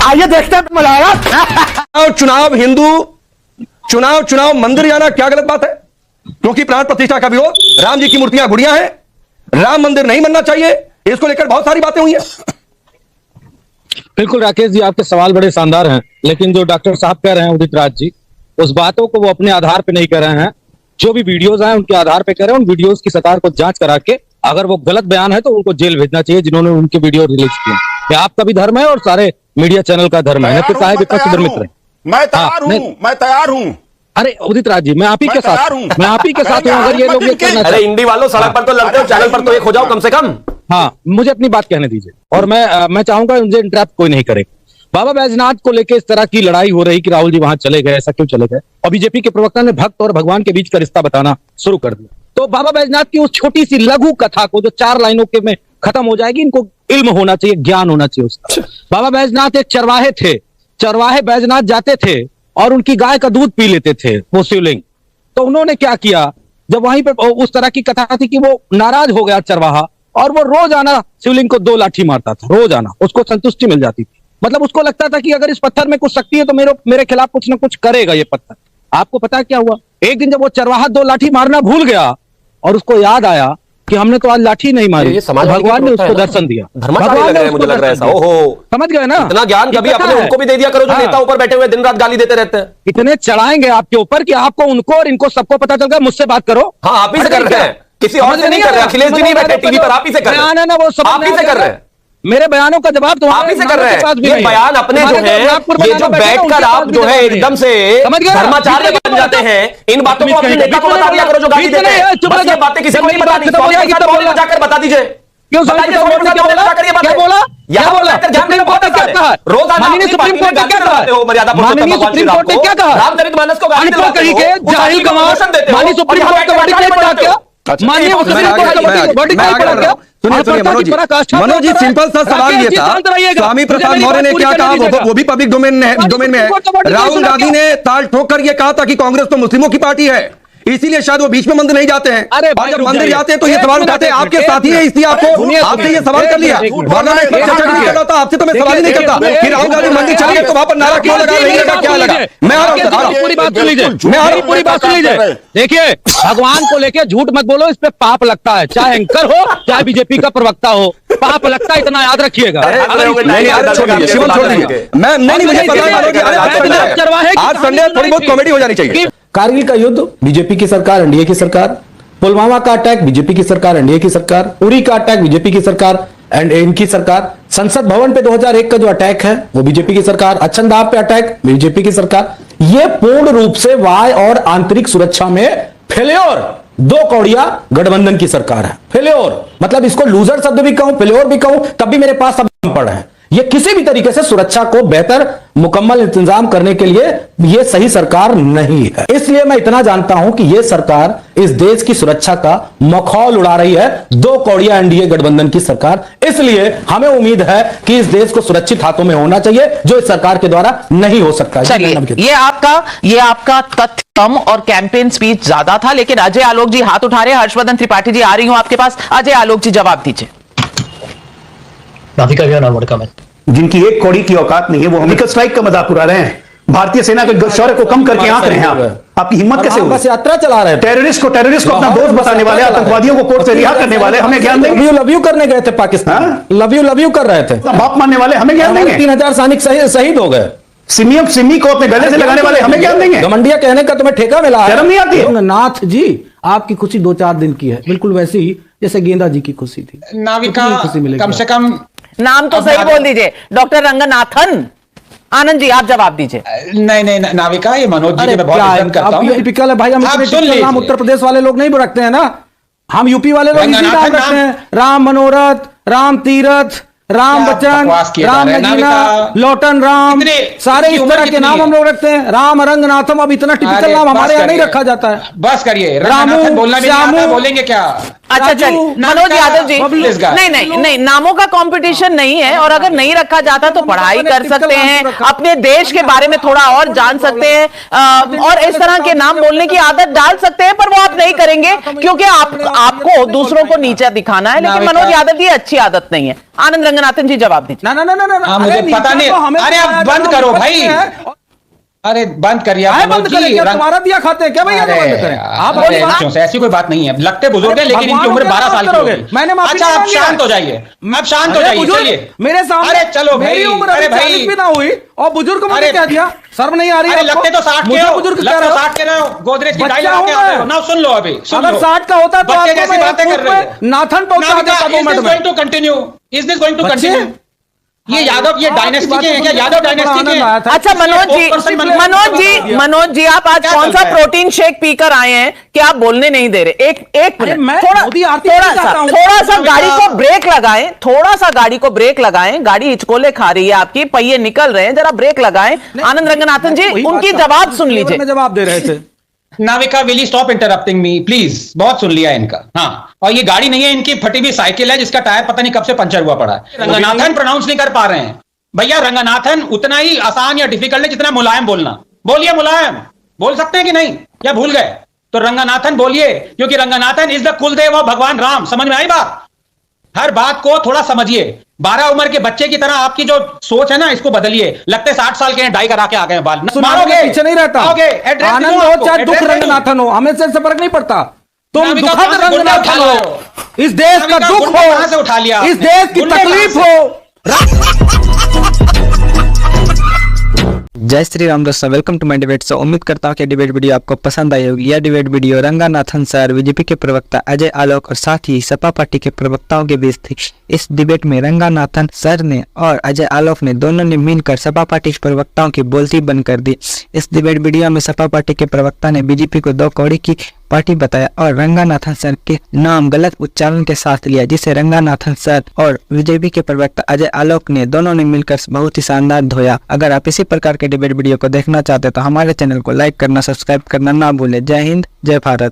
आइए देखते हैं मजा आएगा। चुनाव हिंदू चुनाव मंदिर जाना क्या गलत बात है? क्योंकि प्राण प्रतिष्ठा का विरोध, राम जी की मूर्तियां गुड़िया हैं, राम मंदिर नहीं बनना चाहिए, इसको लेकर बहुत सारी बातें हुई हैं। बिल्कुल राकेश जी, आपके सवाल बड़े शानदार हैं, लेकिन जो डॉक्टर साहब कह रहे हैं उदित राज जी, उस बातों को वो अपने आधार पे नहीं कर रहे हैं। जो भी वीडियोस हैं उनके आधार पे कर रहे हैं। उन वीडियोस की सरकार को जांच करा के अगर वो गलत बयान है तो उनको जेल भेजना चाहिए जिन्होंने उनके वीडियो रिलीज किए। ये आपका भी धर्म है और सारे मीडिया चैनल का धर्म है। चाहे विपक्ष मित्र, मैं तैयार हूं। अरे उदित राज जी, मैं आप ही के साथ हूं। अगर ये लोग ये करना अरे इंडी वालों, सड़क पर तो लड़ते हो, चैनल पर तो एक हो जाओ कम से कम। हाँ, मुझे अपनी बात कहने दीजिए और मैं चाहूंगा मुझे इंटरप्ट कोई नहीं करे। बाबा बैजनाथ को लेकर इस तरह की लड़ाई हो रही कि राहुल जी वहां चले गए, ऐसा क्यों चले गए, और बीजेपी के प्रवक्ता ने भक्त और भगवान के बीच का रिश्ता बताना शुरू कर दिया। तो बाबा बैजनाथ की उस छोटी सी लघु कथा को जो 4 लाइनों के में खत्म हो जाएगी, इनको इल्म होना चाहिए, ज्ञान होना चाहिए उसका। बाबा बैजनाथ एक चरवाहे थे, चरवाहे बैजनाथ जाते थे और उनकी गाय का दूध पी लेते थे वो शिवलिंग। तो उन्होंने क्या किया, जब वहीं पर उस तरह की कथा थी कि वो नाराज हो गया चरवाहा और वो रोज आना शिवलिंग को 2 लाठी मारता था, रोज आना, उसको संतुष्टि मिल जाती थी। मतलब उसको लगता था कि अगर इस पत्थर में कुछ शक्ति है तो मेरे खिलाफ कुछ ना कुछ करेगा ये पत्थर। आपको पता है क्या हुआ? एक दिन जब वो चरवाहा 2 लाठी मारना भूल गया और उसको याद आया कि हमने तो आज लाठी नहीं मारी, भगवान ने उसको दर्शन दिया। भगवान ने मुझे लग रहा है ऐसा। ओहो, समझ गए ना? इतना ज्ञान कभी अपने उनको भी दे दिया करो जो नेता ऊपर बैठे हुए दिन रात गाली देते रहते हैं। इतने चढ़ाएंगे आपके ऊपर कि आपको, उनको और इनको सबको पता चल गया। मुझसे बात करो। हाँ, आप ही से कर रहे हैं, किसी और से नहीं कर रहे। अखिलेश जी नहीं बैठे टीवी पर, आप ही से कर रहे हैं ना, वो सब आप ही से कर रहे हैं। मेरे बयानों का जवाब तो आप ही से कर रहे हैं। ये बयान अपने जो है, ये जो बैठकर आप जो है एकदम से धर्माचार्य बन जाते हैं, इन बातों को अपने नेता को बता दिया करो जो गाली देते हैं। बस ये बातें किसी को नहीं बतानी, जाकर बता दीजिए। क्यों क्या बोला? रोज माननीय सुप्रीम कोर्ट ने क्या कहा? मर्यादा माननीय सुप्रीम कोर्ट ने क्या कहा? रामचरितमानस को गाली देते हो, जाहिल गवाह माननीय सुप्रीम कोर्ट का वर्डिक्ट नहीं पढ़ा क्या? माननीय सुप्रीम कोर्ट का वर्डिक्ट नहीं पढ़ा क्या? सुनिए मनोज जी, सिंपल सा सवाल ये था, स्वामी प्रसाद मौर्य ने क्या कहा, वो भी पब्लिक डोमेन में है। राहुल गांधी ने ताल ठोक कर ये कहा था कि कांग्रेस तो मुस्लिमों की पार्टी है, इसीलिए शायद वो बीच में मंदिर नहीं जाते हैं। अरे जब मंदिर जाते हैं तो ये सवाल उठाते हैं। आपके साथी है इसलिए आपसे ये सवाल कर लिया, वरना मैं चर्चा नहीं कर रहा था आपसे, तो मैं सवाल ही नहीं करता कि राहुल गांधी मंदिर चले गए तो वहां पर नारा क्यों लगा रही है, क्या लगा? मैं पूरी बात सुन लीजिए। देखिए, भगवान को लेकर झूठ मत बोलो, इस पे पाप लगता है, चाहे एंकर हो चाहे बीजेपी का प्रवक्ता हो, पाप लगता है, इतना याद रखिएगा। मैं नहीं, मुझे आज संडे थोड़ी बहुत कॉमेडी हो जानी चाहिए। कारगिल का युद्ध बीजेपी की सरकार, एनडीए की सरकार, पुलवामा का अटैक बीजेपी की सरकार, एनडीए की सरकार, उरी का अटैक बीजेपी की सरकार एंड इनकी सरकार, संसद भवन पे 2001 का जो अटैक है वो बीजेपी की सरकार, अच्छनदाब पे अटैक बीजेपी की सरकार। ये पूर्ण रूप से वाय और आंतरिक सुरक्षा में फेल्योर, 2 कौड़िया गठबंधन की सरकार है। फेल्योर मतलब इसको लूजर शब्द भी कहूं, फेल्योर भी कहूं, तब भी मेरे पास सब पड़ है। ये किसी भी तरीके से सुरक्षा को बेहतर मुकम्मल इंतजाम करने के लिए ये सही सरकार नहीं है। इसलिए मैं इतना जानता हूं कि ये सरकार इस देश की सुरक्षा का मखौल उड़ा रही है, 2 कौड़िया एनडीए गठबंधन की सरकार। इसलिए हमें उम्मीद है कि इस देश को सुरक्षित हाथों में होना चाहिए, जो इस सरकार के द्वारा नहीं हो सकता। ये आपका तथ्य कम और कैंपेन स्पीच ज्यादा था, लेकिन अजय आलोक जी हाथ उठा रहे हैं। हर्षवर्धन त्रिपाठी जी, आ रही हूं आपके पास। अजय आलोक जी, जवाब दीजिए। जिनकी 1 कौड़ी की औकात नहीं है वो हमें स्ट्राइक का मजाक उड़ा रहे हैं। भारतीय सेना के शौर्य को कम करके आंक रहे हैं आप। आपकी हिम्मत कैसे? बस यात्रा चला रहे हैं। टेररिस्ट को अपना दोस्त बताने वाले, आतंकवादियों को कोर्ट से रिहा करने वाले हमें ज्ञान देंगे? लव यू करने गए थे पाकिस्तान, लव यू कर रहे थे, बाप मानने वाले हमें ज्ञान देंगे? 3000 सैनिक शहीद हो गए। सिमी को अपने गले से लगाने वाले हमें ज्ञान देंगे? घमंडिया कहने का तुम्हें ठेका मिला है? शर्म नहीं आती है? नाथ जी, आपकी खुशी 2-4 दिन की है, बिल्कुल वैसी ही जैसे गेंदा जी की खुशी थी। नाविका कम से कम नाम तो सही बोल दीजिए, डॉक्टर रंगनाथन। आनंद जी, आप जवाब दीजिए। नहीं, नाविका, ये मनोज जी के मैं बहुत इज्जत करता हूं। टिपिकल है भाई, हम नाम उत्तर प्रदेश वाले लोग नहीं रखते हैं ना, हम यूपी वाले लोग इसी नाम रखते हैं। राम मनोरथ, राम तीरथ, राम बच्चन, राम नगीना, लोटन राम, सारे इस तरह के नाम हम लोग रखते हैं। राम रंगनाथम, अब इतना टिपिकल नाम हमारे यहाँ नहीं रखा जाता है। बस करिए, रामू बोलना भी नहीं आता, बोलेंगे क्या? अच्छा चलिए, मनोज यादव जी, नहीं, नामों का कंपटीशन नहीं है, और अगर नहीं रखा जाता तो पढ़ाई कर सकते हैं, अपने देश के बारे में थोड़ा और जान सकते हैं, और इस तरह के नाम बोलने की आदत डाल सकते हैं, पर वो आप नहीं करेंगे क्योंकि आपको दूसरों को नीचा दिखाना है। लेकिन मनोज यादव जी, अच्छी आदत नहीं है। आनंद रंगनाथन जी जवाब दीजिए। हाँ, मुझे पता नहीं। अरे आप बंद करो भाई, अरे बंद करिए बंद करें, तुम्हारा दिया खाते हैं क्या भैया? बंद करें आप? बच्चों से ऐसी कोई बात नहीं है, लगते बुजुर्ग हैं लेकिन इनकी उम्र 12 साल की होगी। मैंने अच्छा आप शांत हो जाइए, आप शांत हो जाइए, चलिए मेरे सामने। अरे चलो भाई, मेरी उम्र अरे 40 भी ना हुई और बुजुर्ग को मैंने क्या दिया? शर्म नहीं आ रही? अरे लगते तो 60 के हो, बुजुर्ग लगते तो 60 के रहो, गोदरेज की टाई लगा के आते हो ना। सुन लो अभी, अगर 60 का होता तो बच्चे जैसी बातें कर रहे हो। नाथन पहुंचा देता 2 मिनट में। Going to continue, is this going to continue? ये यादव, ये डायनेस्टी के हैं क्या? यादव डायनेस्टी के हैं? अच्छा मनोज जी आप आज कौन सा प्रोटीन शेक पीकर आए हैं कि आप बोलने नहीं दे रहे? एक मिनट, थोड़ा सा गाड़ी को ब्रेक लगाएं, थोड़ा सा गाड़ी को ब्रेक लगाएं। गाड़ी हिचकोले खा रही है आपकी, पहिए निकल रहे हैं, जरा ब्रेक लगाएं। आनंद रंगनाथन जी उनकी जवाब सुन लीजिए। जवाब दे रहे थे। Navika will you stop interrupting me please? बहुत सुन लिया इनका। हाँ, और ये गाड़ी नहीं है, इनकी फटी हुई साइकिल है जिसका टायर पता नहीं कब से पंचर हुआ पड़ा है। रंगनाथन प्रोनाउंस नहीं कर पा रहे हैं भैया। रंगनाथन उतना ही आसान या डिफिकल्ट है जितना मुलायम बोलना। बोलिए मुलायम, बोल सकते हैं कि नहीं, या भूल गए? तो रंगनाथन बोलिए, क्योंकि Ranganathan is the Kuldev of भगवान राम। समझ में आई बात? हर बात को थोड़ा समझिए। 12 उम्र के बच्चे की तरह आपकी जो सोच है ना, इसको बदलिए। लगते 60 साल के हैं, डाई करा के आ गए बाल। मारोगे पीछे नहीं रहता। आनंद हो चाहे दुख रंगनाथन हो, हमें से फर्क नहीं पड़ता। तुम दुखद रंगनाथन हो, इस देश का दुख हो, उठा लिया इस देश की तकलीफ हो। जय श्री राम दोस्तों, वेलकम टू माय डिबेट। सो उम्मीद करता हूँ कि डिबेट वीडियो आपको पसंद आई होगी। यह debate video Ranganathan sir, BJP के प्रवक्ता अजय आलोक और साथ ही सपा पार्टी के प्रवक्ताओं के बीच थी। इस डिबेट में रंगनाथन सर ने और अजय आलोक ने दोनों ने मिलकर सपा पार्टी के प्रवक्ताओं की बोलती बंद कर दी। इस डिबेट वीडियो में सपा पार्टी के प्रवक्ता ने बीजेपी को 2 कौड़ी की पार्टी बताया और रंगनाथन सर के नाम गलत उच्चारण के साथ लिया, जिसे रंगनाथन सर और बीजेपी के प्रवक्ता अजय आलोक ने दोनों ने मिलकर बहुत ही शानदार धोया। अगर आप इसी प्रकार के डिबेट वीडियो को देखना चाहते हैं तो हमारे चैनल को लाइक करना, सब्सक्राइब करना ना भूलें। जय हिंद, जय भारत।